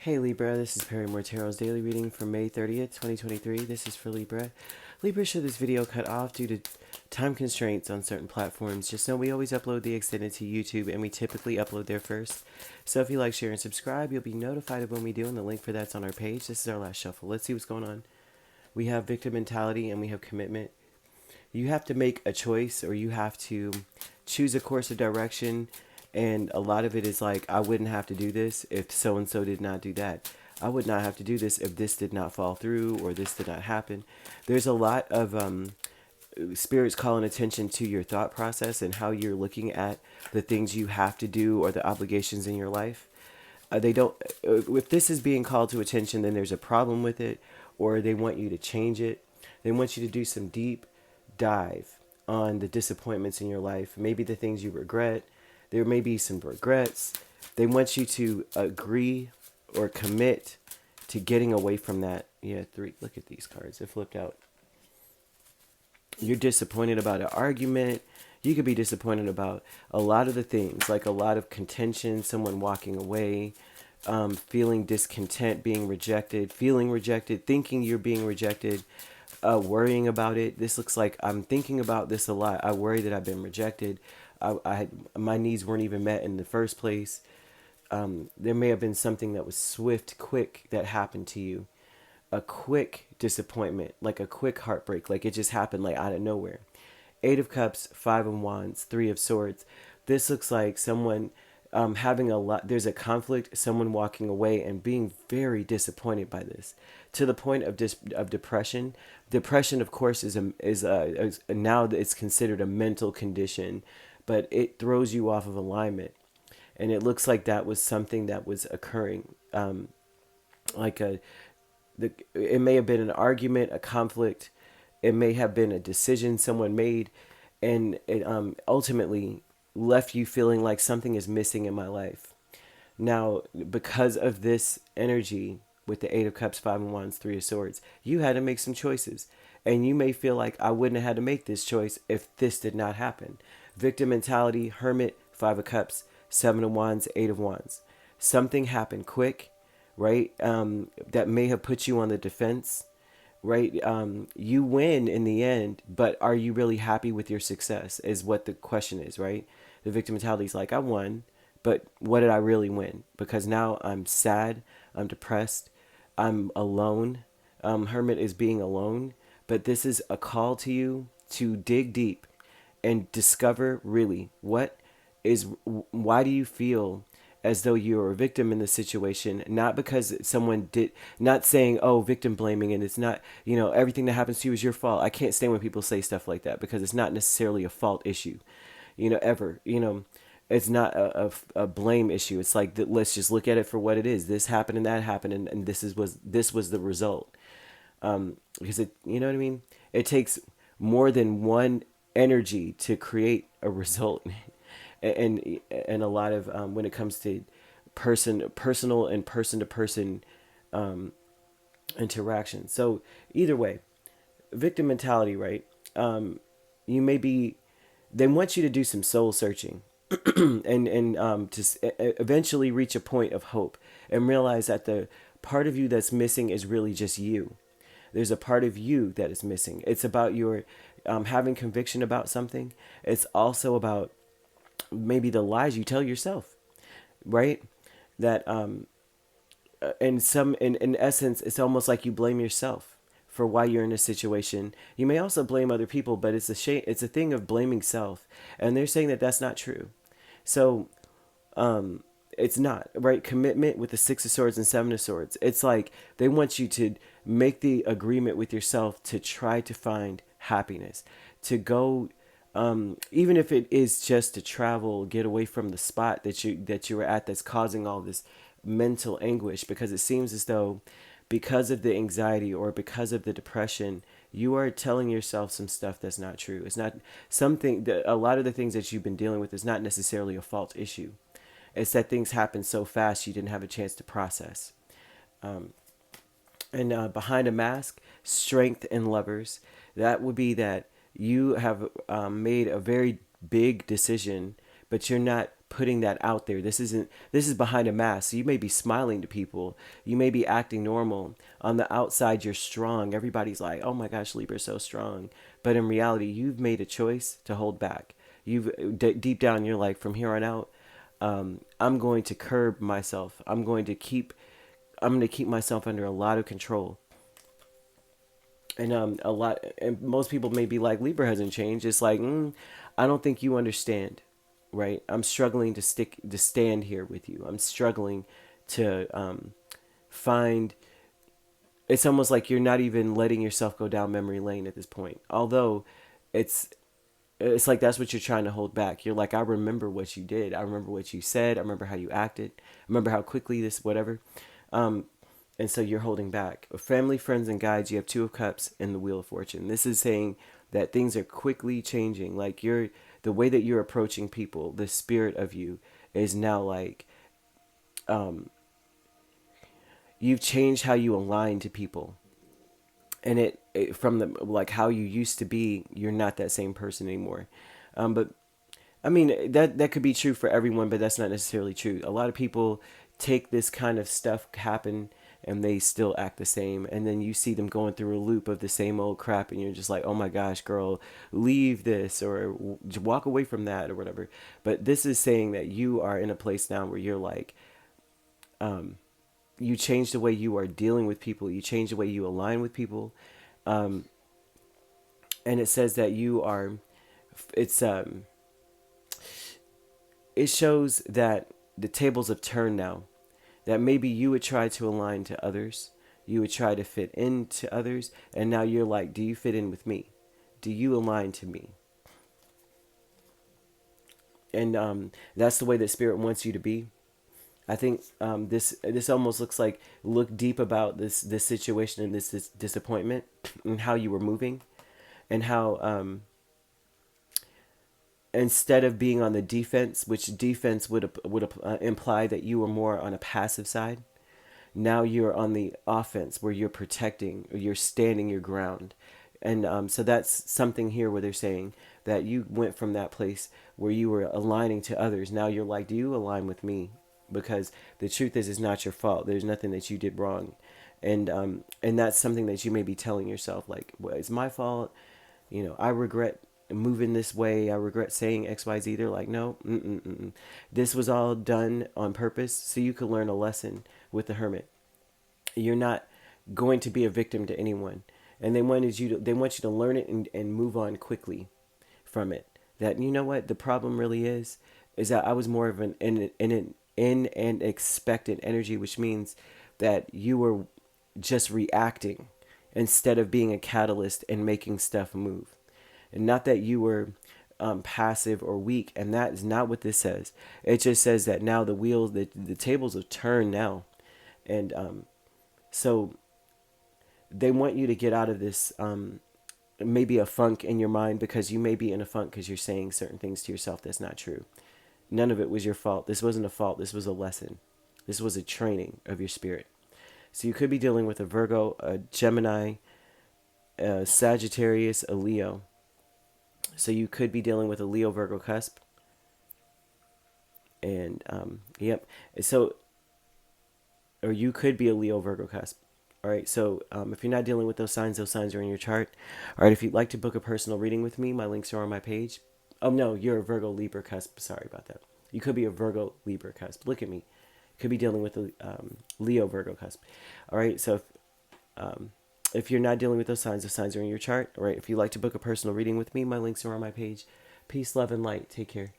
Hey Libra, this is Perrymore Tarot's daily reading for May 30th, 2023. This is for Libra. Libra, should this video cut off due to time constraints on certain platforms, just know we always upload the extended to YouTube and we typically upload there first. So if you like, share, and subscribe, you'll be notified of when we do, and the link for that's on our page. This is our last shuffle. Let's see what's going on. We have victim mentality and we have commitment. You have to make a choice, or you have to choose a course of direction. And a lot of it is like, I wouldn't have to do this if so-and-so did not do that. I would not have to do this if this did not fall through or this did not happen. There's a lot of spirits calling attention to your thought process and how you're looking at the things you have to do or the obligations in your life. They don't. If this is being called to attention, then there's a problem with it, or they want you to change it. They want you to do some deep dive on the disappointments in your life, maybe the things you regret. There may be some regrets. They want you to agree or commit to getting away from that. Yeah, 3. Look at these cards. It flipped out. You're disappointed about an argument. You could be disappointed about a lot of the things, like a lot of contention, someone walking away, feeling discontent, being rejected, feeling rejected, thinking you're being rejected, worrying about it. This looks like I'm thinking about this a lot. I worry that I've been rejected. My needs weren't even met in the first place. There may have been something that was swift, quick, that happened to you. A quick disappointment, like a quick heartbreak, like it just happened like out of nowhere. 8 of Cups, 5 of Wands, 3 of Swords. This looks like someone having a lot, there's a conflict, someone walking away and being very disappointed by this, to the point of depression. Depression, of course, is now it's considered a mental condition, but it throws you off of alignment. And it looks like that was something that was occurring. It may have been an argument, a conflict. It may have been a decision someone made, and it ultimately left you feeling like something is missing in my life. Now, because of this energy with the 8 of Cups, 5 of Wands, 3 of Swords, you had to make some choices. And you may feel like, I wouldn't have had to make this choice if this did not happen. Victim mentality, Hermit, 5 of Cups, 7 of Wands, 8 of Wands. Something happened quick, right? That may have put you on the defense, right? You win in the end, but are you really happy with your success is what the question is, right? The victim mentality is like, I won, but what did I really win? Because now I'm sad, I'm depressed, I'm alone. Hermit is being alone, but this is a call to you to dig deep and discover really why do you feel as though you're a victim in this situation, not because someone did, not saying, oh, victim blaming, and it's not, everything that happens to you is your fault. I can't stand when people say stuff like that, because it's not necessarily a fault issue, ever, it's not a blame issue. It's like, let's just look at it for what it is. This happened and that happened, and this was the result. Because you know what I mean? It takes more than one energy to create a result. And a lot of when it comes to personal and person-to-person interaction. So either way, victim mentality, right? They want you to do some soul searching and to eventually reach a point of hope and realize that the part of you that's missing is really just you. There's a part of you that is missing. It's about your having conviction about something. It's also about maybe the lies you tell yourself, right? That in essence, it's almost like you blame yourself for why you're in a situation. You may also blame other people, but it's a thing of blaming self, and they're saying that that's not true. So it's not, right? Commitment with the 6 of Swords and 7 of Swords. It's like they want you to make the agreement with yourself to try to find happiness, to go, even if it is just to travel, get away from the spot that you were at that's causing all this mental anguish, because it seems as though because of the anxiety or because of the depression, you are telling yourself some stuff that's not true. It's not something that a lot of the things that you've been dealing with is not necessarily a fault issue. It's that things happen so fast you didn't have a chance to process. And behind a mask, strength and lovers. That would be that you have made a very big decision, but you're not putting that out there. This is behind a mask. So you may be smiling to people. You may be acting normal. On the outside, you're strong. Everybody's like, oh my gosh, Libra's so strong. But in reality, you've made a choice to hold back. Deep down, you're like, from here on out, I'm going to curb myself. I'm going to keep myself under a lot of control. And and most people may be like, Libra hasn't changed. It's like, I don't think you understand, right? I'm struggling to stand here with you. I'm struggling to find. It's almost like you're not even letting yourself go down memory lane at this point. Although it's like that's what you're trying to hold back. You're like, I remember what you did. I remember what you said. I remember how you acted. I remember how quickly this, whatever. And so you're holding back. Family, friends, and guides, you have Two of Cups and the Wheel of Fortune. This is saying that things are quickly changing. Like the way that you're approaching people, the spirit of you is now like, you've changed how you align to people. And it from the like how you used to be, you're not that same person anymore. But I mean that could be true for everyone, but that's not necessarily true. A lot of people take this kind of stuff happen and they still act the same, and then you see them going through a loop of the same old crap, and you're just like, oh my gosh, girl, leave this or walk away from that or whatever. But this is saying that you are in a place now where you're like, you change the way you are dealing with people. You change the way you align with people. And it says that you are, it shows that the tables have turned now. That maybe you would try to align to others. You would try to fit into others. And now you're like, do you fit in with me? Do you align to me? And that's the way that Spirit wants you to be. I think this almost looks like, look deep about this situation and this disappointment and how you were moving, and how instead of being on the defense, which defense would imply that you were more on a passive side, now you're on the offense where you're protecting, or you're standing your ground. And so that's something here where they're saying that you went from that place where you were aligning to others. Now you're like, do you align with me? Because the truth is, it's not your fault. There's nothing that you did wrong. And that's something that you may be telling yourself, like, well, it's my fault. You know, I regret moving this way. I regret saying X, Y, Z. They're like, no, this was all done on purpose so you could learn a lesson with the Hermit. You're not going to be a victim to anyone. And they want you to learn it and move on quickly from it. That, you know what, the problem really is that I was more of an in and expectant energy, which means that you were just reacting instead of being a catalyst and making stuff move. And not that you were passive or weak, and that is not what this says. It just says that now the tables have turned now. And so they want you to get out of this maybe a funk in your mind, because you may be in a funk because you're saying certain things to yourself that's not true. None of it was your fault. This wasn't a fault. This was a lesson. This was a training of your spirit. So you could be dealing with a Virgo, a Gemini, a Sagittarius, a Leo. So you could be dealing with a Leo Virgo cusp. And yep. So, or you could be a Leo Virgo cusp. All right. So if you're not dealing with those signs are in your chart. All right. If you'd like to book a personal reading with me, my links are on my page. Oh, no, you're a Virgo Libra cusp. Sorry about that. You could be a Virgo Libra cusp. Look at me. Could be dealing with a Leo Virgo cusp. All right. So if you're not dealing with those signs are in your chart. All right. If you'd like to book a personal reading with me, my links are on my page. Peace, love, and light. Take care.